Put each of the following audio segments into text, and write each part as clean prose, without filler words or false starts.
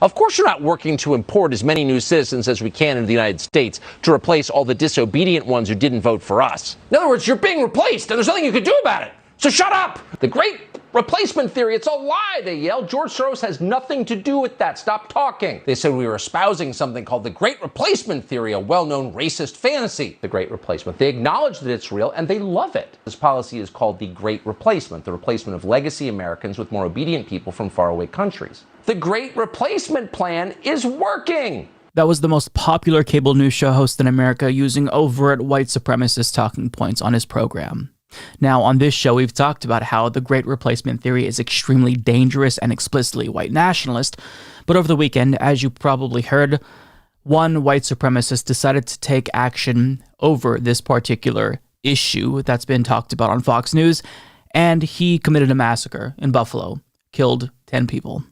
Of course you're not working to import as many new citizens as we can into the United States to replace all the disobedient ones who didn't vote for us. In other words, you're being replaced and there's nothing you can do about it. So shut up! The great replacement theory, it's a lie, they yelled. George Soros has nothing to do with that. Stop talking. They said we were espousing something called the great replacement theory, a well-known racist fantasy. The great replacement. They acknowledge that it's real and they love it. This policy is called the great replacement, the replacement of legacy Americans with more obedient people from faraway countries. The great replacement plan is working. That was the most popular cable news show host in America using overt white supremacist talking points on his program. Now, on this show, we've talked about how the Great Replacement theory is extremely dangerous and explicitly white nationalist, but over the weekend, as you probably heard, one white supremacist decided to take action over this particular issue that's been talked about on Fox News, and he committed a massacre in Buffalo, killed 10 people.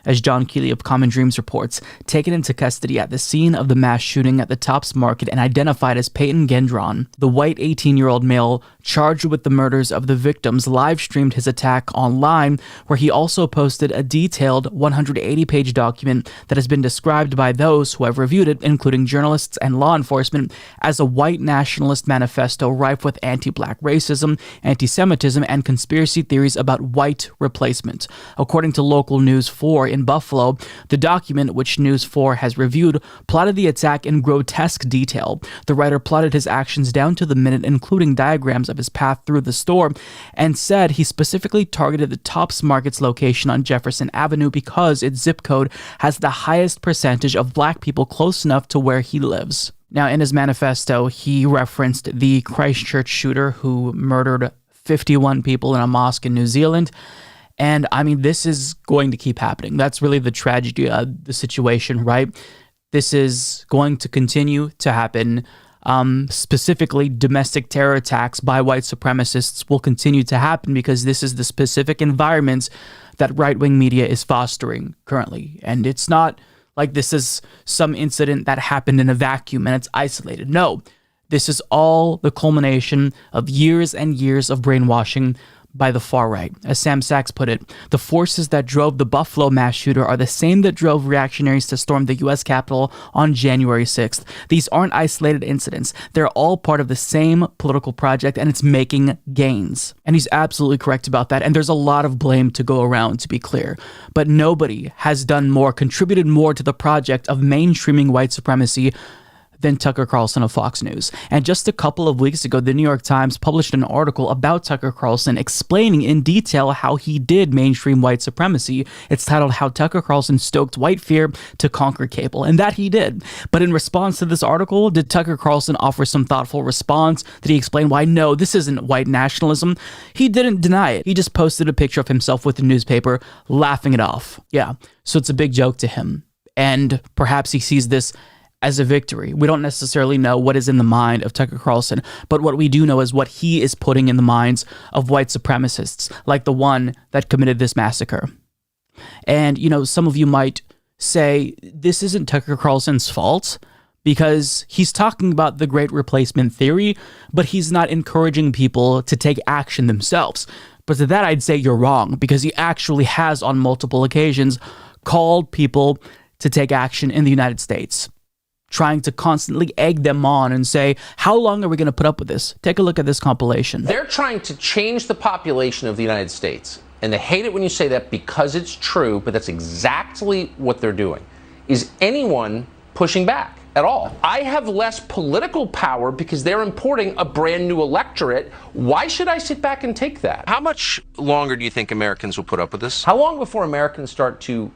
As John Keeley of Common Dreams reports, taken into custody at the scene of the mass shooting at the Tops Market and identified as Peyton Gendron, the white 18-year-old male charged with the murders of the victims live-streamed his attack online, where he also posted a detailed 180-page document that has been described by those who have reviewed it, including journalists and law enforcement, as a white nationalist manifesto rife with anti-black racism, anti-Semitism, and conspiracy theories about white replacement. According to local News 4 in Buffalo, the document, which News 4 has reviewed, plotted the attack in grotesque detail. The writer plotted his actions down to the minute, including diagrams of his path through the store, and said he specifically targeted the Tops Market's location on Jefferson Avenue because its zip code has the highest percentage of black people close enough to where he lives. Now, in his manifesto, he referenced the Christchurch shooter who murdered 51 people in a mosque in New Zealand. And I mean, this is going to keep happening. That's really the tragedy of the situation, right? This is going to continue to happen. Specifically, domestic terror attacks by white supremacists will continue to happen because this is the specific environment that right-wing media is fostering currently. And it's not like this is some incident that happened in a vacuum and it's isolated. No, this is all the culmination of years and years of brainwashing by the far right. As Sam Sachs put it, the forces that drove the Buffalo mass shooter are the same that drove reactionaries to storm the U.S. Capitol on January 6th. These aren't isolated incidents. They're all part of the same political project, and it's making gains. And he's absolutely correct about that, and there's a lot of blame to go around, to be clear. But nobody has done more, contributed more to the project of mainstreaming white supremacy than Tucker Carlson of Fox News. And just a couple of weeks ago, the New York Times published an article about Tucker Carlson explaining in detail how he did mainstream white supremacy. It's titled How Tucker Carlson Stoked White Fear to Conquer Cable, and that he did. But in response to this article, did Tucker Carlson offer some thoughtful response? Did he explain why, no, this isn't white nationalism? He didn't deny it. He just posted a picture of himself with the newspaper, laughing it off. Yeah, so it's a big joke to him. And perhaps he sees this as a victory. We don't necessarily know what is in the mind of Tucker Carlson, but what we do know is what he is putting in the minds of white supremacists, like the one that committed this massacre. And, you know, some of you might say, this isn't Tucker Carlson's fault, because he's talking about the great replacement theory, but he's not encouraging people to take action themselves. But to that, I'd say you're wrong, because he actually has, on multiple occasions, called people to take action in the United States, trying to constantly egg them on and say, how long are we going to put up with this? Take a look at this compilation. They're trying to change the population of the United States. And they hate it when you say that because it's true, but that's exactly what they're doing. Is anyone pushing back at all? I have less political power because they're importing a brand new electorate. Why should I sit back and take that? How much longer do you think Americans will put up with this? How long before Americans start to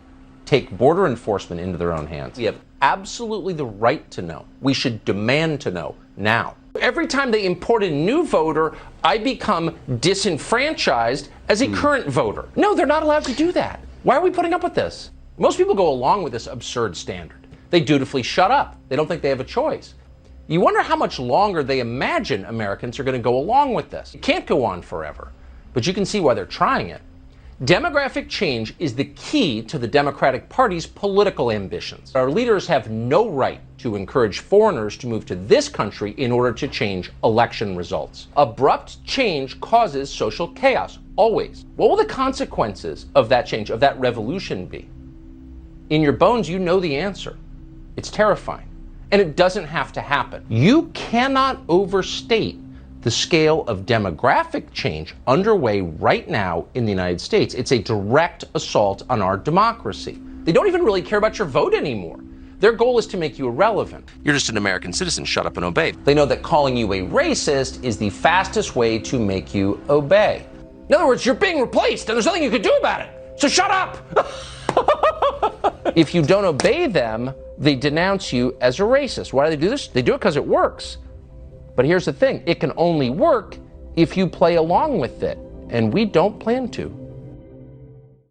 take border enforcement into their own hands? We have absolutely the right to know. We should demand to know now. Every time they import a new voter, I become disenfranchised as a current voter. No, they're not allowed to do that. Why are we putting up with this? Most people go along with this absurd standard. They dutifully shut up. They don't think they have a choice. You wonder how much longer they imagine Americans are going to go along with this. It can't go on forever, but you can see why they're trying it. Demographic change is the key to the Democratic Party's political ambitions. Our leaders have no right to encourage foreigners to move to this country in order to change election results. Abrupt change causes social chaos, always. What will the consequences of that change, of that revolution be? In your bones, you know the answer. It's terrifying. And it doesn't have to happen. You cannot overstate the scale of demographic change underway right now in the United States. It's a direct assault on our democracy. They don't even really care about your vote anymore. Their goal is to make you irrelevant. You're just an American citizen, shut up and obey. They know that calling you a racist is the fastest way to make you obey. In other words, you're being replaced and there's nothing you can do about it. So shut up! If you don't obey them, they denounce you as a racist. Why do they do this? They do it because it works. But here's the thing, it can only work if you play along with it, and we don't plan to.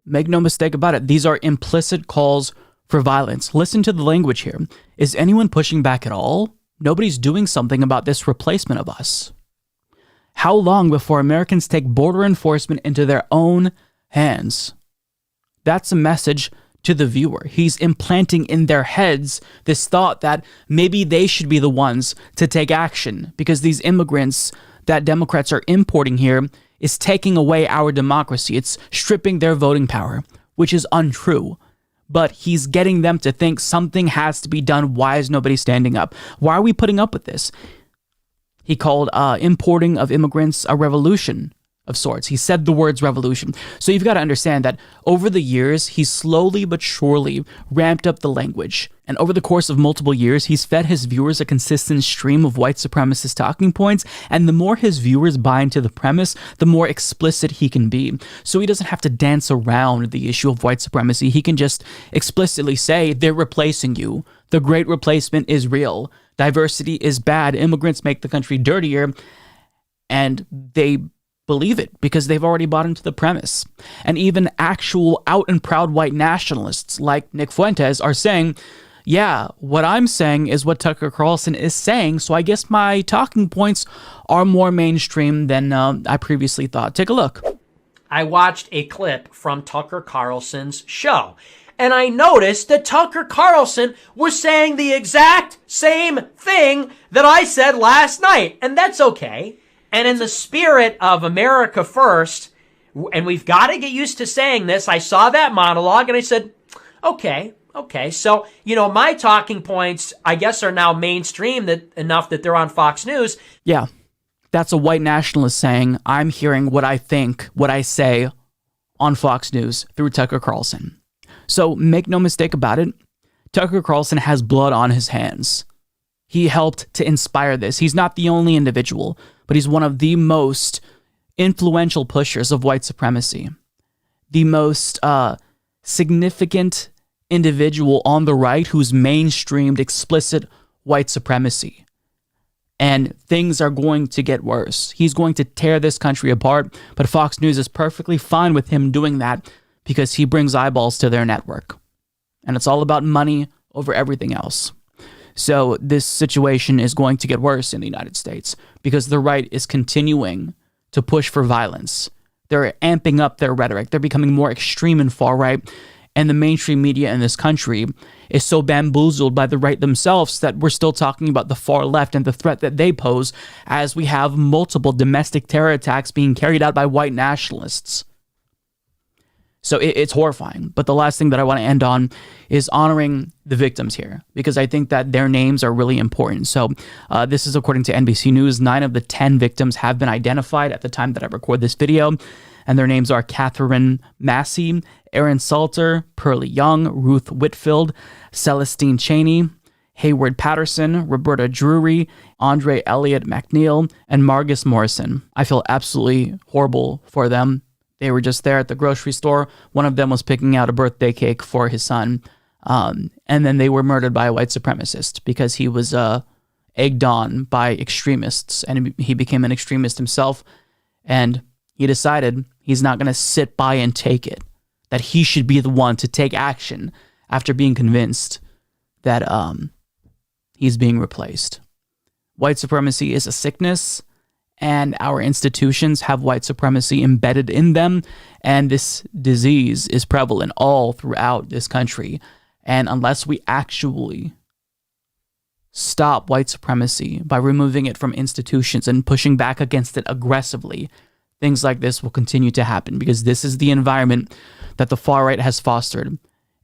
Make no mistake about it, these are implicit calls for violence. Listen to the language here. Is anyone pushing back at all? Nobody's doing something about this replacement of us. How long before Americans take border enforcement into their own hands? That's a message to the viewer. He's implanting in their heads this thought that maybe they should be the ones to take action because these immigrants that Democrats are importing here is taking away our democracy. It's stripping their voting power, which is untrue. But he's getting them to think something has to be done. Why is nobody standing up? Why are we putting up with this? He called importing of immigrants a revolution of sorts. He said the words revolution. So you've got to understand that over the years, he's slowly but surely ramped up the language. And over the course of multiple years, he's fed his viewers a consistent stream of white supremacist talking points. And the more his viewers buy into the premise, the more explicit he can be. So he doesn't have to dance around the issue of white supremacy. He can just explicitly say, they're replacing you. The great replacement is real. Diversity is bad. Immigrants make the country dirtier. And they believe it because they've already bought into the premise. And even actual out and proud white nationalists like Nick Fuentes are saying, yeah, what I'm saying is what Tucker Carlson is saying, so I guess my talking points are more mainstream than I previously thought. Take a look. I watched a clip from Tucker Carlson's show, and I noticed that Tucker Carlson was saying the exact same thing that I said last night, and that's okay. And in the spirit of America First, and we've got to get used to saying this, I saw that monologue and I said, okay. So, my talking points, I guess, are now mainstream enough that they're on Fox News. Yeah, that's a white nationalist saying, I'm hearing what I think, what I say on Fox News through Tucker Carlson. So make no mistake about it, Tucker Carlson has blood on his hands. He helped to inspire this. He's not the only individual, but he's one of the most influential pushers of white supremacy. The most significant individual on the right who's mainstreamed explicit white supremacy. And things are going to get worse. He's going to tear this country apart, but Fox News is perfectly fine with him doing that because he brings eyeballs to their network. And it's all about money over everything else. So this situation is going to get worse in the United States because the right is continuing to push for violence. They're amping up their rhetoric. They're becoming more extreme and far right. And the mainstream media in this country is so bamboozled by the right themselves that we're still talking about the far left and the threat that they pose as we have multiple domestic terror attacks being carried out by white nationalists. So it's horrifying. But the last thing that I want to end on is honoring the victims here, because I think that their names are really important. So this is according to NBC News. 9 of the 10 victims have been identified at the time that I record this video. And their names are Catherine Massey, Aaron Salter, Pearlie Young, Ruth Whitfield, Celestine Cheney, Hayward Patterson, Roberta Drury, Andre Elliott McNeil, and Margus Morrison. I feel absolutely horrible for them. They were just there at the grocery store. One of them was picking out a birthday cake for his son. And then they were murdered by a white supremacist because he was egged on by extremists. And he became an extremist himself. And he decided he's not going to sit by and take it. That he should be the one to take action after being convinced that he's being replaced. White supremacy is a sickness. And our institutions have white supremacy embedded in them, and this disease is prevalent all throughout this country. And unless we actually stop white supremacy by removing it from institutions and pushing back against it aggressively, things like this will continue to happen because this is the environment that the far right has fostered.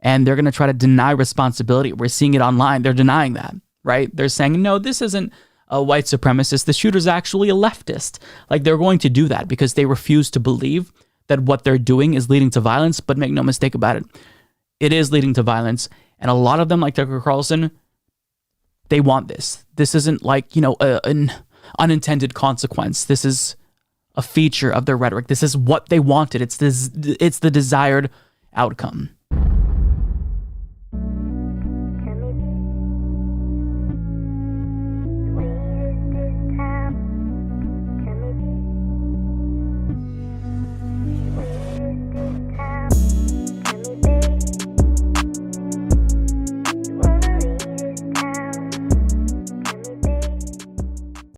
and they're going to try to deny responsibility. We're seeing it online. They're denying that, right? They're saying, no, this isn't a white supremacist. The shooter's actually a leftist. Like, they're going to do that because they refuse to believe that what they're doing is leading to violence. But make no mistake about it, it is leading to violence. And a lot of them, like Tucker Carlson, they want this. This isn't like, an unintended consequence. This is a feature of their rhetoric. This is what they wanted. It's the desired outcome.